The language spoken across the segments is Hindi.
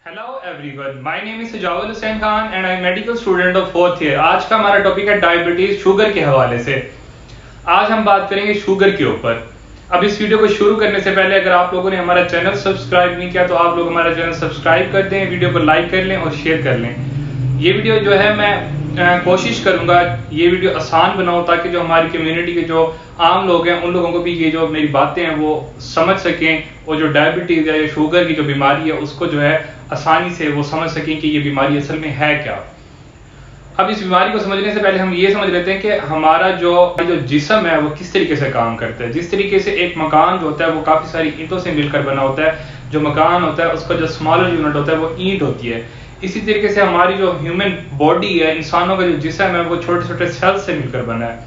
Hello everyone, my name is Sajawal Hussain Khan and I am medical student of fourth year. आज का हमारा टॉपिक है डायबिटीज, शुगर के हवाले से। आज हम बात करेंगे शुगर के ऊपर। अब इस वीडियो को शुरू करने से पहले अगर आप लोगों ने हमारा चैनल सब्सक्राइब नहीं किया तो आप लोग हमारा चैनल सब्सक्राइब कर दें, वीडियो को लाइक कर लें और शेयर कर लें। ये वीडियो जो है मैं कोशिश करूंगा ये वीडियो आसान बनाऊं ताकि जो हमारी कम्युनिटी के जो आम लोग हैं उन लोगों को भी ये जो मेरी बातें हैं वो समझ सकें और जो डायबिटीज है या शुगर की जो बीमारी है उसको जो है आसानी से वो समझ सकें कि ये बीमारी असल में है क्या। अब इस बीमारी को समझने से पहले हम ये समझ लेते हैं कि हमारा जो जिस्म है वो किस तरीके से काम करता है। जिस तरीके से एक मकान जो होता है वो काफी सारी ईंटों से मिलकर बना होता है, जो मकान होता है उसका जो स्मॉलर यूनिट होता है वो ईंट होती है। इसी तरीके से हमारी जो ह्यूमन बॉडी है, इंसानों का जो जिस्म है वो छोटे छोटे सेल्स से मिलकर बना है।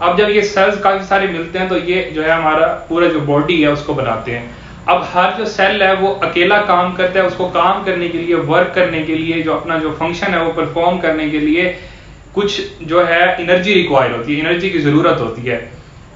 अब जब ये सेल्स काफी सारे मिलते हैं तो ये जो है हमारा पूरा जो बॉडी है उसको बनाते हैं। अब हर जो सेल है वो अकेला काम करता है, उसको काम करने के लिए, वर्क करने के लिए, जो अपना जो फंक्शन है वो परफॉर्म करने के लिए कुछ जो है एनर्जी रिक्वायर होती है, एनर्जी की जरूरत होती है।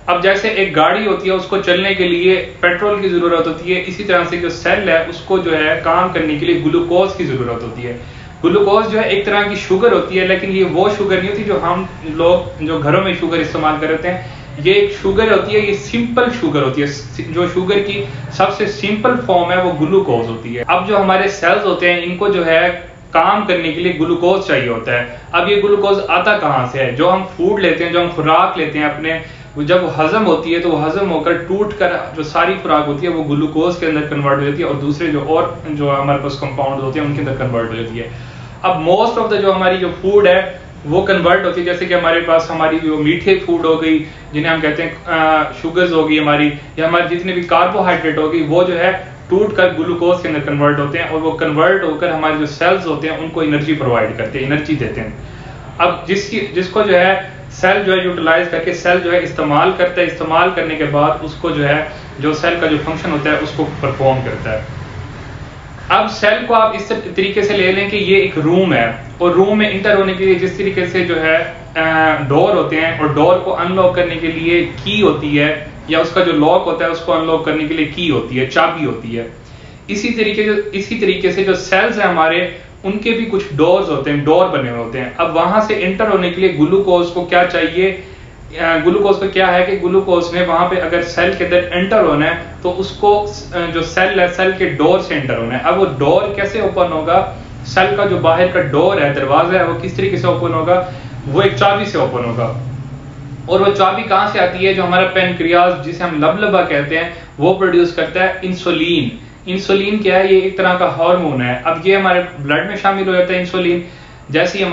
अब जैसे एक गाड़ी होती है उसको चलने के लिए पेट्रोल की जरूरत होती है, इसी तरह से जो सेल है उसको जो है काम करने के लिए ग्लूकोज की जरूरत होती है। ग्लूकोज जो है एक तरह की शुगर होती है, लेकिन ये वो शुगर नहीं होती जो हम लोग जो घरों में शुगर इस्तेमाल करते हैं। ये एक शुगर होती है, ये सिंपल शुगर होती है। जो शुगर की सबसे सिंपल फॉर्म है वो ग्लूकोज होती है। अब जो हमारे सेल्स होते हैं इनको जो है काम करने के लिए ग्लूकोज चाहिए होता है। अब ये ग्लूकोज आता कहां से है? जो हम फूड लेते हैं, जो हम खुराक लेते हैं अपने, जब वो हजम होती है तो वो हजम होकर टूट कर जो सारी खुराक होती है वो ग्लूकोज के अंदर कन्वर्ट हो जाती है और दूसरे जो हमारे पास कंपाउंड होते हैं उनके अंदर कन्वर्ट हो जाती है। अब मोस्ट ऑफ द जो हमारी जो फूड है वो कन्वर्ट होती है, जैसे कि हमारे पास हमारी जो मीठे फूड हो गई जिन्हें हम कहते हैं शुगर्स हो गई हमारी, या हमारे जितने भी कार्बोहाइड्रेट हो गई वो जो है टूट कर ग्लूकोज के अंदर कन्वर्ट होते हैं और वो कन्वर्ट होकर हमारे जो सेल्स होते हैं उनको एनर्जी प्रोवाइड करते हैं, एनर्जी देते हैं। अब जिसको जो है सेल जो है यूटिलाइज करके सेल जो है इस्तेमाल करता है, इस्तेमाल करने के बाद उसको जो है जो सेल का जो फंक्शन होता है उसको परफॉर्म करता है। अब सेल को आप इस तरीके से ले लें कि ये एक रूम है और रूम में इंटर होने के लिए जिस तरीके से जो है डोर होते हैं और डोर को अनलॉक करने के लिए की होती है, या उसका जो लॉक होता है उसको अनलॉक करने के लिए की होती है, चाबी होती है। इसी तरीके से जो सेल्स है हमारे उनके भी कुछ डोर्स होते हैं, डोर बने हुए होते हैं। अब वहां से एंटर होने के लिए ग्लूकोज को क्या चाहिए? ग्लूकोज को क्या है कि ग्लूकोज ने वहां पे अगर सेल के अंदर एंटर होना है तो उसको जो सेल है सेल के डोर से एंटर होना है। अब वो डोर कैसे ओपन होगा? सेल का जो बाहर का डोर है, दरवाजा है, वो किस तरीके से ओपन होगा? वो एक चाबी से ओपन होगा। और वो चाबी कहां से आती है? जो हमारा पेनक्रियाज जिसे हम लबलबा कहते हैं वो प्रोड्यूस करता है इंसुलिन। इंसुलिन क्या है? ये एक तरह का हार्मोन है। अब ये हमारे ब्लड में शामिल हो जाता है इंसुलिन। जैसे ही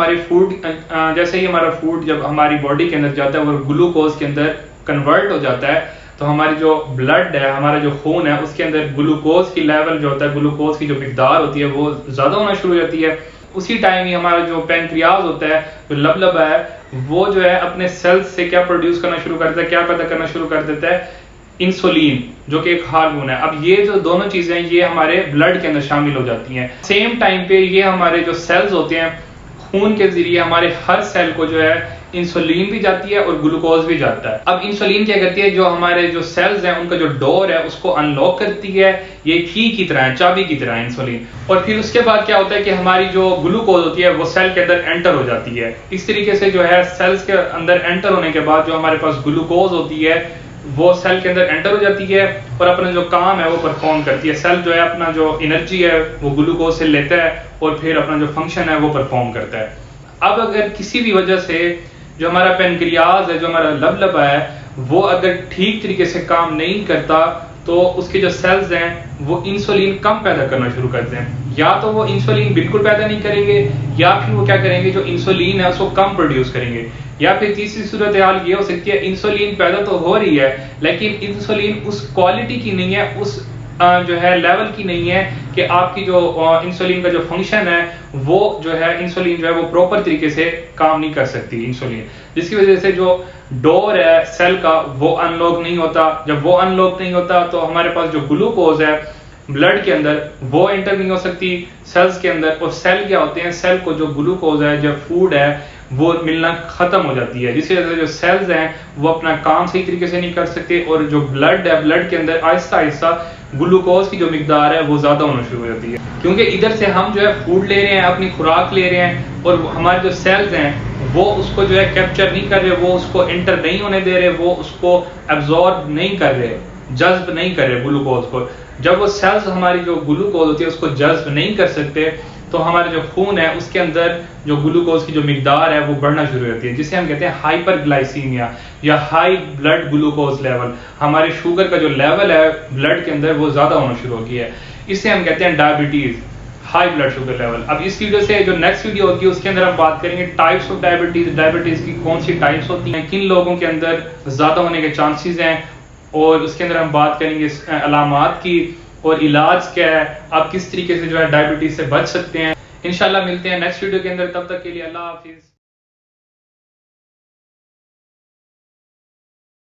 हमारा फूड जब हमारी बॉडी के अंदर जाता है वो ग्लूकोज के अंदर कन्वर्ट हो जाता है तो हमारी जो ब्लड है, हमारा जो खून है उसके अंदर ग्लूकोज की लेवल जो होता है, ग्लूकोज की जो मिकदार होती है वो ज्यादा होना शुरू हो जाती है। उसी टाइम ही हमारा जो पेनक्रियाज होता है, जो लबलबा है, वो जो है अपने सेल्स से क्या प्रोड्यूस करना शुरू करता है, क्या पैदा करना शुरू कर देता है? इंसुलिन, जो कि एक हार्मोन है। अब ये जो दोनों चीजें ये हमारे ब्लड के अंदर शामिल हो जाती हैं। सेम टाइम पे ये हमारे जो सेल्स होते हैं खून के जरिए हमारे हर सेल को जो है इंसुलिन भी जाती है और ग्लूकोज भी जाता है। अब इंसुलिन क्या करती है? जो हमारे जो सेल्स हैं उनका जो डोर है उसको अनलॉक करती है। ये की तरह है, चाबी की तरह है इंसुलिन। और फिर उसके बाद क्या होता है कि हमारी जो ग्लूकोज होती है वो सेल के अंदर एंटर हो जाती है। इस तरीके से जो है सेल्स के अंदर एंटर होने के बाद जो हमारे पास ग्लूकोज होती है वो सेल के अंदर एंटर हो जाती है और अपना जो काम है वो परफॉर्म करती है। सेल जो है अपना जो एनर्जी है वो ग्लूकोज से लेता है और फिर अपना जो फंक्शन है वो परफॉर्म करता है। अब अगर किसी भी वजह से जो हमारा पेनक्रियाज है, जो हमारा लबलबा है, वो अगर ठीक तरीके से काम नहीं करता तो उसके जो सेल्स हैं वो इंसुलिन कम पैदा करना शुरू करते हैं। या तो वो इंसुलिन बिल्कुल पैदा नहीं करेंगे या फिर वो क्या करेंगे, जो इंसुलिन है उसको कम प्रोड्यूस करेंगे। या फिर तीसरी सूरत हाल ये हो सकती है इंसुलिन पैदा तो हो रही है लेकिन इंसुलिन उस क्वालिटी की नहीं है, उस जो है लेवल की नहीं है कि आपकी जो इंसुलिन का जो फंक्शन है वो जो है इंसुलिन जो है वो प्रॉपर तरीके से काम नहीं कर सकती इंसुलिन, जिसकी वजह से जो डोर है सेल का वो अनलॉक नहीं होता। जब वो अनलॉक नहीं होता तो हमारे पास जो ग्लूकोज है ब्लड के अंदर वो एंटर नहीं हो सकती सेल्स के अंदर। और सेल क्या होते हैं? सेल को जो ग्लूकोज है, जो फूड है, वो मिलना खत्म हो जाती है, जिसकी वजह से जो सेल्स हैं वो अपना काम सही तरीके से नहीं कर सकते और जो ब्लड है, ब्लड के अंदर आहिस्ता आहिस्ता ग्लूकोज की जो मिकदार है वो ज्यादा होना शुरू हो जाती है, क्योंकि इधर से हम जो है फूड ले रहे हैं, अपनी खुराक ले रहे हैं और हमारे जो सेल्स हैं वो उसको जो है कैप्चर नहीं कर रहे, वो उसको एंटर नहीं होने दे रहे, वो उसको एब्जॉर्ब नहीं कर रहे, जज्ब नहीं कर रहे ग्लूकोज को। जब वो सेल्स हमारी जो ग्लूकोज होती है उसको जज्ब नहीं कर सकते तो हमारे जो खून है उसके अंदर जो ग्लूकोज की जो मिकदार है वो बढ़ना शुरू हो जाती है, जिसे हम कहते हैं हाइपरग्लाइसीमिया या हाई ब्लड ग्लूकोज लेवल। हमारे शुगर का जो लेवल है ब्लड के अंदर वो ज्यादा होना शुरू हो गया है, इसे हम कहते हैं diabetes, high blood sugar level. अब इस वीडियो से जो नेक्स्ट वीडियो होगी उसके अंदर हम बात करेंगे टाइप्स ऑफ डायबिटीज, डायबिटीज की कौन सी टाइप्स होती हैं, किन लोगों के अंदर ज्यादा होने के चांसेस हैं, और उसके अंदर हम बात करेंगे अलामात की और इलाज क्या है, आप किस तरीके से जो है डायबिटीज से बच सकते हैं। इंशाल्लाह मिलते हैं नेक्स्ट वीडियो के अंदर, तब तक के लिए अल्लाह हाफिज।